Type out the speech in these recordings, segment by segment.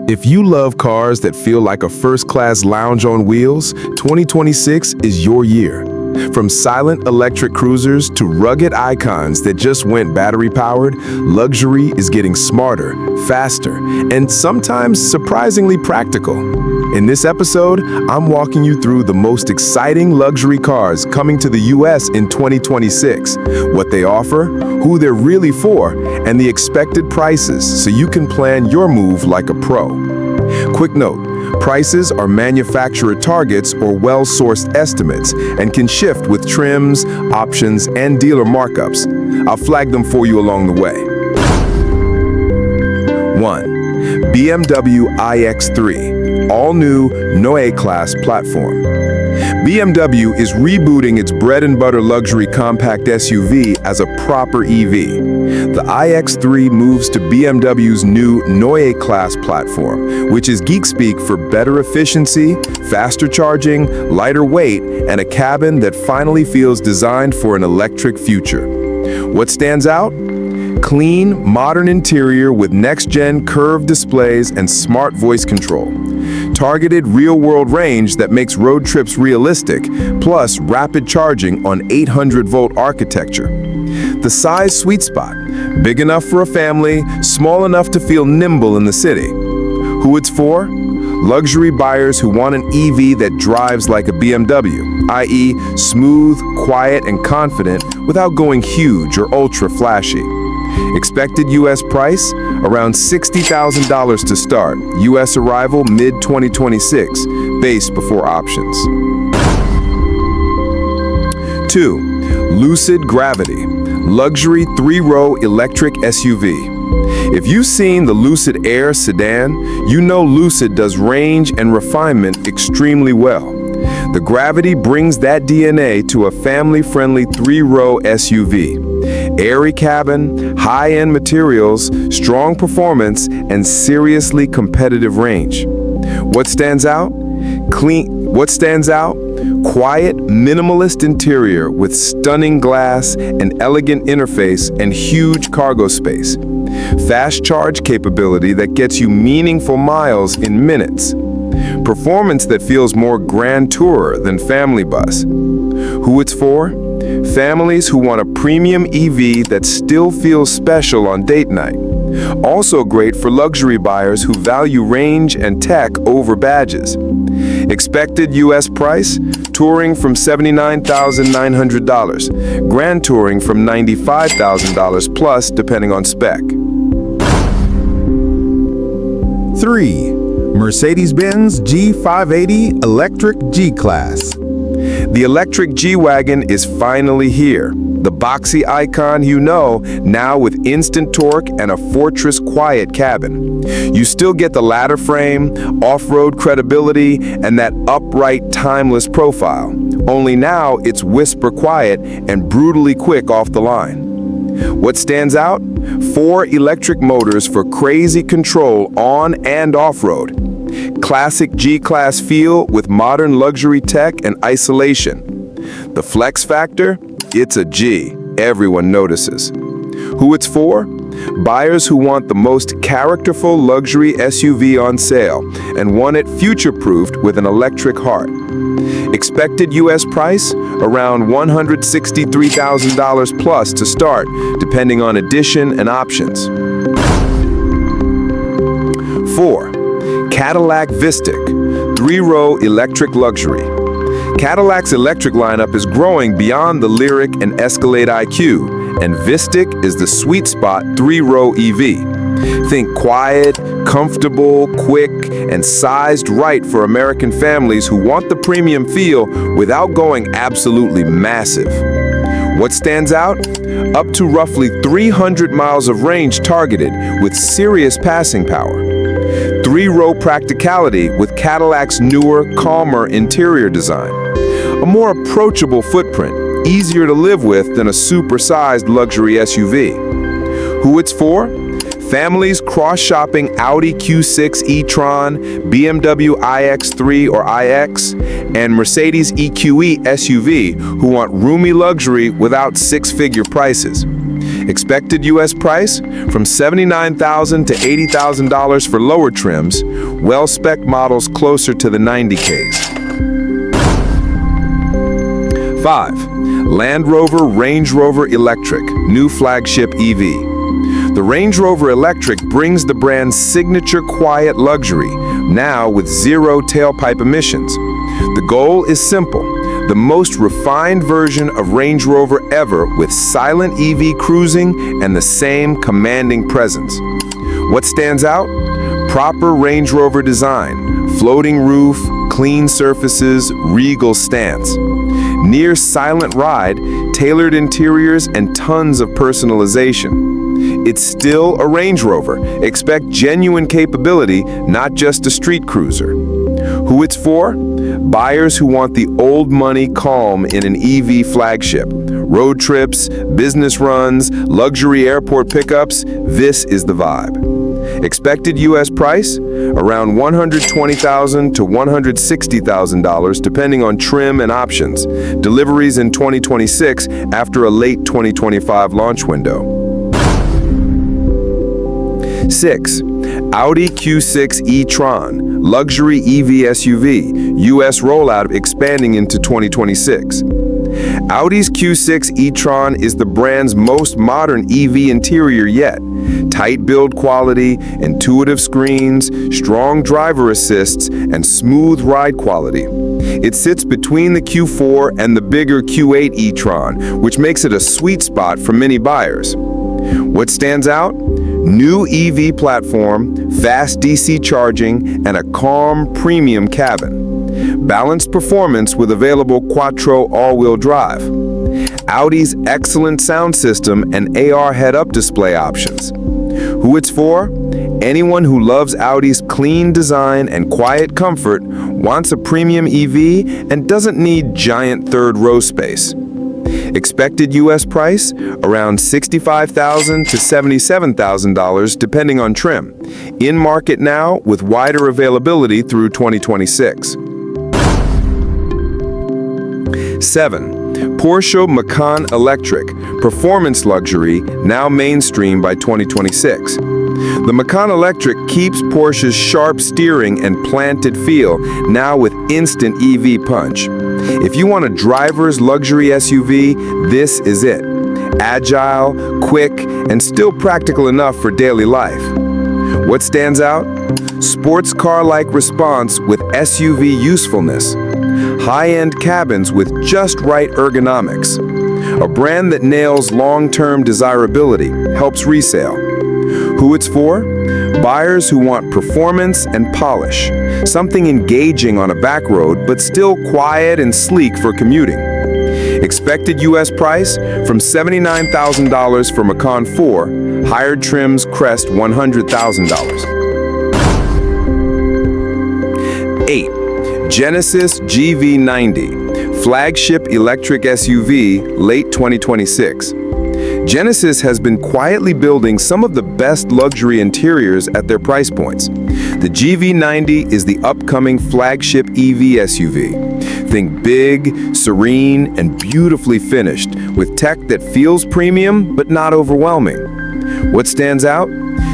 If you love cars that feel like a first-class lounge on wheels, 2026 is your year. From silent electric cruisers to rugged icons that just went battery-powered, luxury is getting smarter, faster, and sometimes surprisingly practical. In this episode, I'm walking you through the most exciting luxury cars coming to the US in 2026, what they offer, who they're really for, and the expected prices so you can plan your move like a pro. Quick note, prices are manufacturer targets or well-sourced estimates and can shift with trims, options, and dealer markups. I'll flag them for you along the way. 1. BMW iX3, all-new Neue Class platform. BMW is rebooting its bread-and-butter luxury compact SUV as a proper EV. The iX3 moves to BMW's new Neue Class platform, which is geek speak for better efficiency, faster charging, lighter weight, and a cabin that finally feels designed for an electric future. What stands out? Clean, modern interior with next-gen curved displays and smart voice control. Targeted real-world range that makes road trips realistic, plus rapid charging on 800-volt architecture. The size sweet spot, big enough for a family, small enough to feel nimble in the city. Who it's for? Luxury buyers who want an EV that drives like a BMW, i.e. smooth, quiet, and confident without going huge or ultra-flashy. Expected U.S. price? Around $60,000 to start. U.S. arrival mid-2026, base before options. 2. Lucid Gravity, luxury 3-row electric SUV. If you've seen the Lucid Air sedan, you know Lucid does range and refinement extremely well. The Gravity brings that DNA to a family-friendly 3-row SUV. Airy cabin, high-end materials, strong performance, and seriously competitive range. What stands out? Quiet, minimalist interior with stunning glass, an elegant interface, and huge cargo space. Fast charge capability that gets you meaningful miles in minutes. Performance that feels more grand tourer than family bus. Who it's for? Families who want a premium EV that still feels special on date night. Also great for luxury buyers who value range and tech over badges. Expected U.S. price? Touring from $79,900. Grand touring from $95,000 plus depending on spec. 3. Mercedes-Benz G580 Electric G-Class. The electric G-Wagon is finally here. The boxy icon you know, now with instant torque and a fortress quiet cabin. You still get the ladder frame, off-road credibility, and that upright, timeless profile. Only now it's whisper quiet and brutally quick off the line. What stands out? 4 electric motors for crazy control on and off-road. Classic G-Class feel with modern luxury tech and isolation. The flex factor? It's a G. Everyone notices. Who it's for? Buyers who want the most characterful luxury SUV on sale and want it future-proofed with an electric heart. Expected U.S. price? Around $163,000 plus to start, depending on edition and options. 4. Cadillac CELESTIQ, 3-row electric luxury. Cadillac's electric lineup is growing beyond the Lyriq and Escalade IQ, and CELESTIQ is the sweet spot 3-row EV. Think quiet, comfortable, quick, and sized right for American families who want the premium feel without going absolutely massive. What stands out? Up to roughly 300 miles of range targeted with serious passing power. 3-row practicality with Cadillac's newer, calmer interior design. A more approachable footprint, easier to live with than a super-sized luxury SUV. Who it's for? Families cross-shopping Audi Q6 e-tron, BMW iX3 or iX, and Mercedes EQE SUV who want roomy luxury without 6-figure prices. Expected U.S. price from $79,000 to $80,000 for lower trims, well-spec models closer to the 90Ks. 5. Land Rover Range Rover Electric, new flagship EV. The Range Rover Electric brings the brand's signature quiet luxury, now with zero tailpipe emissions. The goal is simple: the most refined version of Range Rover ever, with silent EV cruising and the same commanding presence. What stands out? Proper Range Rover design, floating roof, clean surfaces, regal stance. Near silent ride, tailored interiors, and tons of personalization. It's still a Range Rover. Expect genuine capability, not just a street cruiser. Who it's for? Buyers who want the old money calm in an EV flagship. Road trips, business runs, luxury airport pickups, this is the vibe. Expected U.S. price? Around $120,000 to $160,000 depending on trim and options. Deliveries in 2026 after a late 2025 launch window. 6. Audi Q6 e-tron, luxury EV SUV, U.S. rollout expanding into 2026. Audi's Q6 e-tron is the brand's most modern EV interior yet. Tight build quality, intuitive screens, strong driver assists, and smooth ride quality. It sits between the Q4 and the bigger Q8 e-tron, which makes it a sweet spot for many buyers. What stands out? New EV platform, fast DC charging, and a calm, premium cabin. Balanced performance with available Quattro all-wheel drive. Audi's excellent sound system and AR head-up display options. Who it's for? Anyone who loves Audi's clean design and quiet comfort, wants a premium EV, and doesn't need giant third-row space. Expected U.S. price? Around $65,000 to $77,000 depending on trim. In market now with wider availability through 2026. 7. Porsche Macan Electric, performance luxury, now mainstream by 2026. The Macan Electric keeps Porsche's sharp steering and planted feel, now with instant EV punch. If you want a driver's luxury SUV, this is it. Agile, quick, and still practical enough for daily life. What stands out? Sports car-like response with SUV usefulness. High-end cabins with just right ergonomics. A brand that nails long-term desirability, helps resale. Who it's for? Buyers who want performance and polish. Something engaging on a back road, but still quiet and sleek for commuting. Expected U.S. price? From $79,000 for Macan 4, hired trims crest $100,000. 8. Genesis GV90, flagship electric SUV, late 2026. Genesis has been quietly building some of the best luxury interiors at their price points. The GV90 is the upcoming flagship EV SUV. Think big, serene, and beautifully finished, with tech that feels premium but not overwhelming. What stands out?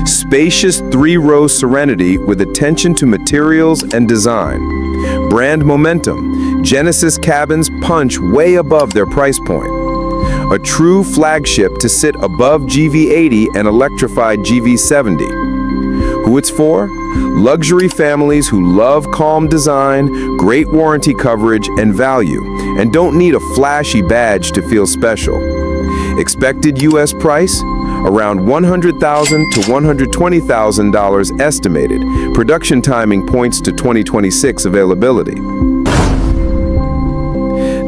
Spacious three-row serenity with attention to materials and design. Brand momentum. Genesis cabins punch way above their price point. A true flagship to sit above GV80 and electrified GV70. Who it's for? Luxury families who love calm design, great warranty coverage, and value, and don't need a flashy badge to feel special. Expected U.S. price? Around $100,000 to $120,000 estimated. Production timing points to 2026 availability.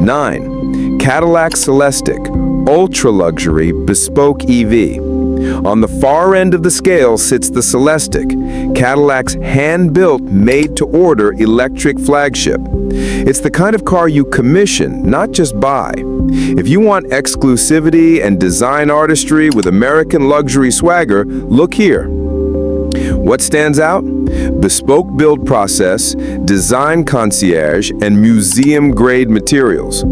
9. Cadillac CELESTIQ, ultra-luxury bespoke EV. On the far end of the scale sits the CELESTIQ, Cadillac's hand-built, made-to-order electric flagship. It's the kind of car you commission, not just buy. If you want exclusivity and design artistry with American luxury swagger, look here. What stands out? Bespoke build process, design concierge, and museum-grade materials.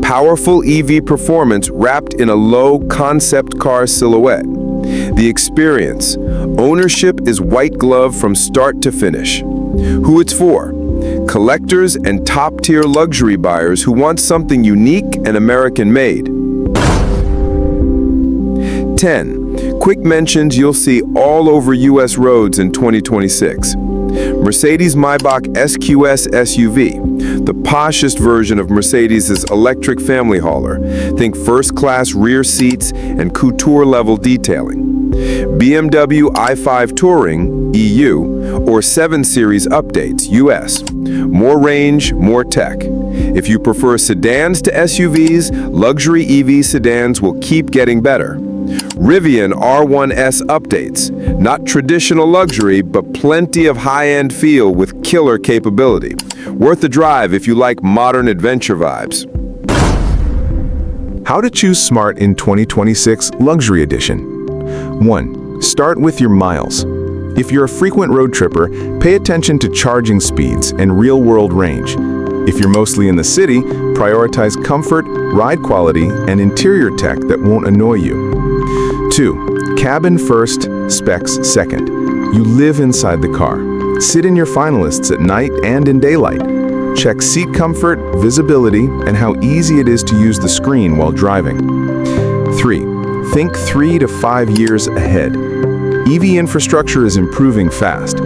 Powerful EV performance wrapped in a low concept car silhouette. The experience. Ownership is white glove from start to finish. Who it's for? Collectors and top-tier luxury buyers who want something unique and American-made. 10. Quick mentions you'll see all over U.S. roads in 2026. Mercedes-Maybach EQS SUV, the poshest version of Mercedes' electric family hauler. Think first-class rear seats and couture-level detailing. BMW i5 Touring, EU, or 7 Series updates, US. More range, more tech. If you prefer sedans to SUVs, luxury EV sedans will keep getting better. Rivian R1S updates. Not traditional luxury, but plenty of high-end feel with killer capability. Worth the drive if you like modern adventure vibes. How to choose smart in 2026 Luxury Edition. 1. Start with your miles. If you're a frequent road tripper, pay attention to charging speeds and real-world range. If you're mostly in the city, prioritize comfort, ride quality, and interior tech that won't annoy you. 2. Cabin first, specs second. You live inside the car. Sit in your finalists at night and in daylight. Check seat comfort, visibility, and how easy it is to use the screen while driving. 3. Think 3 to 5 years ahead. EV infrastructure is improving fast.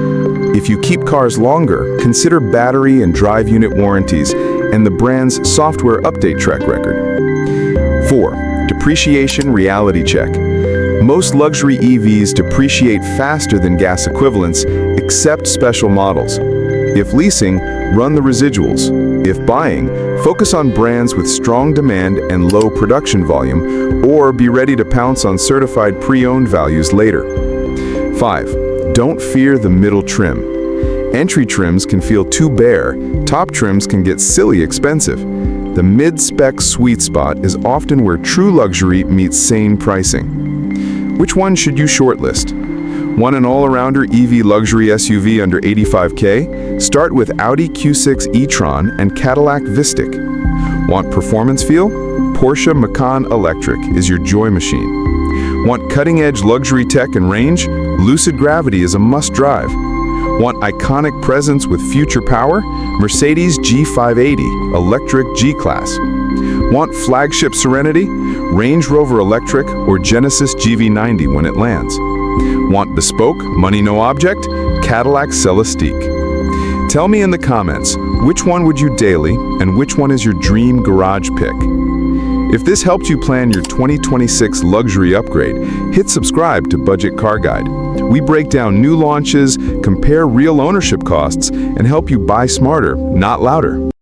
If you keep cars longer, consider battery and drive unit warranties and the brand's software update track record. 4. Depreciation reality check. Most luxury EVs depreciate faster than gas equivalents, except special models. If leasing, run the residuals. If buying, focus on brands with strong demand and low production volume, or be ready to pounce on certified pre-owned values later. 5. Don't fear the middle trim. Entry trims can feel too bare, top trims can get silly expensive. The mid-spec sweet spot is often where true luxury meets sane pricing. Which one should you shortlist? Want an all-arounder EV luxury SUV under $85K? Start with Audi Q6 e-tron and Cadillac CELESTIQ. Want performance feel? Porsche Macan Electric is your joy machine. Want cutting-edge luxury tech and range? Lucid Gravity is a must-drive. Want iconic presence with future power? Mercedes G580 Electric G-Class. Want flagship serenity? Range Rover Electric or Genesis GV90 when it lands. Want bespoke, money no object? Cadillac CELESTIQ. Tell me in the comments, which one would you daily and which one is your dream garage pick? If this helped you plan your 2026 luxury upgrade, hit subscribe to Budget Car Guide. We break down new launches, compare real ownership costs, and help you buy smarter, not louder.